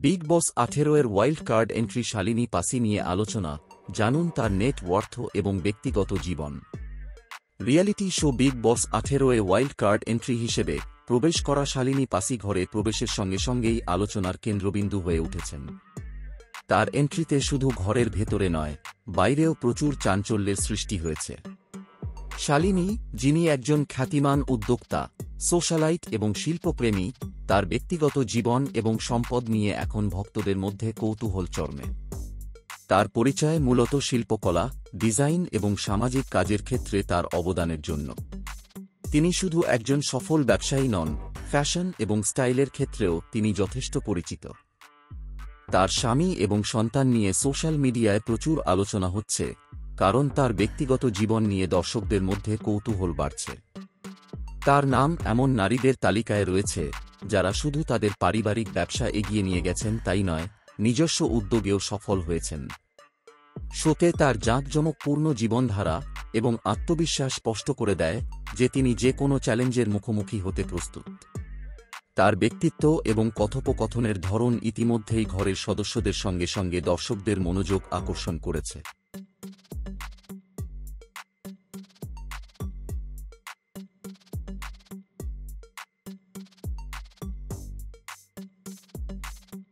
Big বস ১৮ এর wild card entry Shalini পাসি নিয়ে আলোচনা, জানুন তার নেট ওয়ার্থ এবং ব্যক্তিগত জীবন। রিয়েলিটি শো বিগ বস ১৮-এ ওয়াইল্ড কার্ড এন্ট্রি হিসেবে প্রবেশ করা শালিনী পাসি ঘরে প্রবেশের সঙ্গে সঙ্গেই আলোচনার কেন্দ্রবিন্দু হয়ে উঠেছেন। তার এন্ট্রিতে শুধু ঘরের ভেতরে নয়, বাইরেও প্রচুর চাঞ্চল্যের সৃষ্টি হয়েছে। শালিনী, যিনি একজন খ্যাতিমান উদ্যোক্তা, সোশ্যালাইট এবং শিল্পপ্রেমী, তার ব্যক্তিগত জীবন এবং সম্পদ নিয়ে এখন ভক্তদের মধ্যে কৌতূহল চরমে। তার পরিচয় মূলত শিল্পকলা, ডিজাইন এবং সামাজিক কাজের ক্ষেত্রে তার অবদানের জন্য। তিনি শুধু একজন সফল ব্যবসায়ী নন, ফ্যাশন এবং স্টাইলের ক্ষেত্রেও তিনি যথেষ্ট পরিচিত। তার স্বামী এবং সন্তান নিয়ে সোশ্যাল মিডিয়ায় প্রচুর আলোচনা হচ্ছে, কারণ তার ব্যক্তিগত জীবন নিয়ে দর্শকদের মধ্যে কৌতূহল বাড়ছে। তার নাম এমন নারীদের তালিকায় রয়েছে যারা শুধু তাদের পারিবারিক ব্যবসা এগিয়ে নিয়ে গেছেন তাই নয়, নিজস্ব উদ্যোগেও সফল হয়েছেন। শোতে তার জাঁকজমকপূর্ণ জীবনধারা এবং আত্মবিশ্বাস স্পষ্ট করে দেয় যে তিনি যে কোনো চ্যালেঞ্জের মুখোমুখি হতে প্রস্তুত। তার ব্যক্তিত্ব এবং কথোপকথনের ধরন ইতিমধ্যেই ঘরের সদস্যদের সঙ্গে সঙ্গে দর্শকদের মনোযোগ আকর্ষণ করেছে।